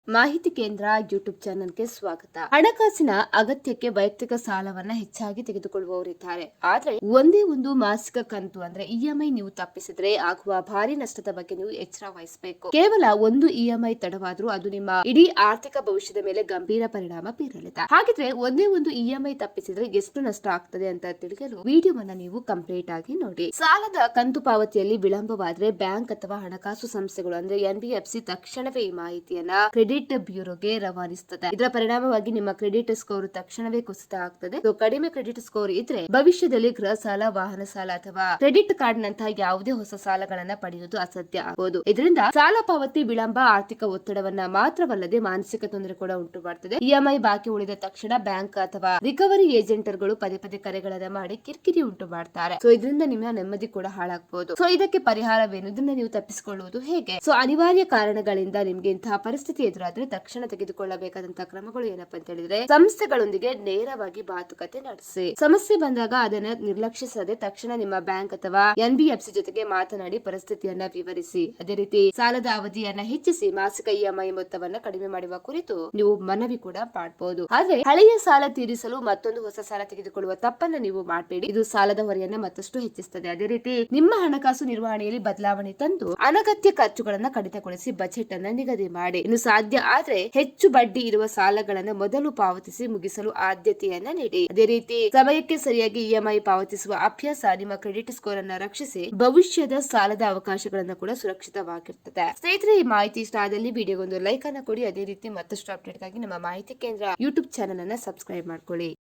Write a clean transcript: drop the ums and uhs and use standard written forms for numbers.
ಮಾಹಿತಿ ಕೇಂದ್ರ ಯೂಟ್ಯೂಬ್ ಚಾನೆಲ್ಗೆ ಸ್ವಾಗತ. ಹಣಕಾಸಿನ ಅಗತ್ಯಕ್ಕೆ ವೈಯಕ್ತಿಕ ಸಾಲವನ್ನ ಹೆಚ್ಚಾಗಿ ತೆಗೆದುಕೊಳ್ಳುವವರಿದ್ದಾರೆ. ಆದ್ರೆ ಒಂದೇ ಒಂದು ಮಾಸಿಕ ಕಂತು ಅಂದ್ರೆ ಇಎಂಐ ನೀವು ತಪ್ಪಿಸಿದ್ರೆ ಆಗುವ ಭಾರಿ ನಷ್ಟದ ಬಗ್ಗೆ ನೀವು ಎಚ್ಚರ ವಹಿಸಬೇಕು. ಕೇವಲ ಒಂದು ಇಎಂಐ ತಡವಾದ್ರೂ ಅದು ನಿಮ್ಮ ಇಡೀ ಆರ್ಥಿಕ ಭವಿಷ್ಯದ ಮೇಲೆ ಗಂಭೀರ ಪರಿಣಾಮ ಬೀರಲಿದೆ. ಹಾಗಿದ್ರೆ ಒಂದೇ ಒಂದು ಇಎಂಐ ತಪ್ಪಿಸಿದ್ರೆ ಎಷ್ಟು ನಷ್ಟ ಆಗ್ತದೆ ಅಂತ ತಿಳಿಯಲು ವಿಡಿಯೋವನ್ನ ನೀವು ಕಂಪ್ಲೀಟ್ ಆಗಿ ನೋಡಿ. ಸಾಲದ ಕಂತು ಪಾವತಿಯಲ್ಲಿ ವಿಳಂಬವಾದ್ರೆ ಬ್ಯಾಂಕ್ ಅಥವಾ ಹಣಕಾಸು ಸಂಸ್ಥೆಗಳು ಅಂದ್ರೆ ಎನ್ಬಿಎಫ್ಸಿ ತಕ್ಷಣವೇ ಈ ಮಾಹಿತಿಯನ್ನ ಕ್ರೆಡಿಟ್ ಬ್ಯೂರೋಗೆ ರವಾನಿಸುತ್ತದೆ. ಇದರ ಪರಿಣಾಮವಾಗಿ ನಿಮ್ಮ ಕ್ರೆಡಿಟ್ ಸ್ಕೋರ್ ತಕ್ಷಣವೇ ಕುಸಿತ ಆಗ್ತದೆ. ಕಡಿಮೆ ಕ್ರೆಡಿಟ್ ಸ್ಕೋರ್ ಇದ್ರೆ ಭವಿಷ್ಯದಲ್ಲಿ ಗೃಹ ಸಾಲ, ವಾಹನ ಸಾಲ ಅಥವಾ ಕ್ರೆಡಿಟ್ ಕಾರ್ಡ್ ನಂತಹ ಯಾವುದೇ ಹೊಸ ಸಾಲಗಳನ್ನ ಪಡೆಯುವುದು ಅಸಾಧ್ಯ ಆಗಬಹುದು. ಇದರಿಂದ ಸಾಲ ಪಾವತಿ ವಿಳಂಬ ಆರ್ಥಿಕ ಒತ್ತಡವನ್ನ ಮಾತ್ರವಲ್ಲದೆ ಮಾನಸಿಕ ತೊಂದರೆ ಕೂಡ ಉಂಟು ಮಾಡುತ್ತದೆ. ಇಎಂಐ ಬಾಕಿ ಉಳಿದ ತಕ್ಷಣ ಬ್ಯಾಂಕ್ ಅಥವಾ ರಿಕವರಿ ಏಜೆಂಟರ್ಗಳು ಪದೇ ಪದೇ ಕರೆಗಳನ್ನ ಮಾಡಿ ಕಿರಿಕಿರಿ ಉಂಟು ಮಾಡ್ತಾರೆ. ಇದರಿಂದ ನಿಮ್ಮ ನೆಮ್ಮದಿ ಕೂಡ ಹಾಳಾಗಬಹುದು. ಇದಕ್ಕೆ ಪರಿಹಾರವೇನು? ಇದನ್ನ ನೀವು ತಪ್ಪಿಸಿಕೊಳ್ಳುವುದು ಹೇಗೆ? ಅನಿವಾರ್ಯ ಕಾರಣಗಳಿಂದ ನಿಮ್ಗೆ ಇಂತಹ ಪರಿಸ್ಥಿತಿ ಎದುರಾದ್ರೆ ತಕ್ಷಣ ತೆಗೆದುಕೊಳ್ಳಬೇಕಾದಂತಹ ಕ್ರಮಗಳು ಏನಪ್ಪಾ ಅಂತ ಹೇಳಿದ್ರೆ, ಸಂಸ್ಥೆಗಳೊಂದಿಗೆ ನೇರವಾಗಿ ಮಾತುಕತೆ ನಡೆಸಿ. ಸಮಸ್ಯೆ ಬಂದಾಗ ಅದನ್ನ ನಿರ್ಲಕ್ಷಿಸದೆ ತಕ್ಷಣ ನಿಮ್ಮ ಬ್ಯಾಂಕ್ ಅಥವಾ ಎನ್ಬಿಎಫ್ಸಿ ಜೊತೆಗೆ ಮಾತನಾಡಿ ಪರಿಸ್ಥಿತಿಯನ್ನ ವಿವರಿಸಿ. ಅದೇ ರೀತಿ ಸಾಲದ ಅವಧಿಯನ್ನ ಹೆಚ್ಚಿಸಿ ಮಾಸಿಕ ಇಎಂಐ ಮೊತ್ತವನ್ನ ಕಡಿಮೆ ಮಾಡುವ ಕುರಿತು ನೀವು ಮನವಿ ಕೂಡ ಮಾಡಬಹುದು. ಆದ್ರೆ ಹಳೆಯ ಸಾಲ ತೀರಿಸಲು ಮತ್ತೊಂದು ಹೊಸ ಸಾಲ ತೆಗೆದುಕೊಳ್ಳುವ ತಪ್ಪನ್ನ ನೀವು ಮಾಡಬೇಡಿ. ಇದು ಸಾಲದ ಹೊರೆಯನ್ನ ಮತ್ತಷ್ಟು ಹೆಚ್ಚಿಸುತ್ತದೆ. ಅದೇ ರೀತಿ ನಿಮ್ಮ ಹಣಕಾಸು ನಿರ್ವಹಣೆಯಲ್ಲಿ ಬದಲಾವಣೆ ತಂದು ಅನಗತ್ಯ ಖರ್ಚುಗಳನ್ನ ಕಡಿತಗೊಳಿಸಿ ಬಜೆಟ್ ಅನ್ನ ನಿಗದಿ ಮಾಡಿ. ಇನ್ನು ಸಾಧ್ಯ ಆದ್ರೆ ಹೆಚ್ಚು ಬಡ್ಡಿ ಇರುವ ಸಾಲಗಳನ್ನು ಮೊದಲು ಪಾವತಿಸಿ ಮುಗಿಸಲು ಆದ್ಯತೆಯನ್ನ ನೀಡಿ. ಅದೇ ರೀತಿ ಸಮಯಕ್ಕೆ ಸರಿಯಾಗಿ ಇಎಂಐ ಪಾವತಿಸುವ ಅಭ್ಯಾಸ ನಿಮ್ಮ ಕ್ರೆಡಿಟ್ ಸ್ಕೋರ್ ಅನ್ನ ರಕ್ಷಿಸಿ ಭವಿಷ್ಯದ ಸಾಲದ ಅವಕಾಶಗಳನ್ನು ಕೂಡ ಸುರಕ್ಷಿತವಾಗಿರ್ತದೆ. ಸ್ನೇಹಿತರೆ, ಈ ಮಾಹಿತಿ ಇಷ್ಟ ಆದಲ್ಲಿ ವಿಡಿಯೋಗೊಂದು ಲೈಕ್ ಅನ್ನ ಕೊಡಿ. ಅದೇ ರೀತಿ ಮತ್ತಷ್ಟು ಅಪ್ಡೇಟ್ ಗಾಗಿ ನಮ್ಮ ಮಾಹಿತಿ ಕೇಂದ್ರ ಯೂಟ್ಯೂಬ್ ಚಾನೆಲ್ ಅನ್ನ ಸಬ್ಸ್ಕ್ರೈಬ್ ಮಾಡ್ಕೊಳ್ಳಿ.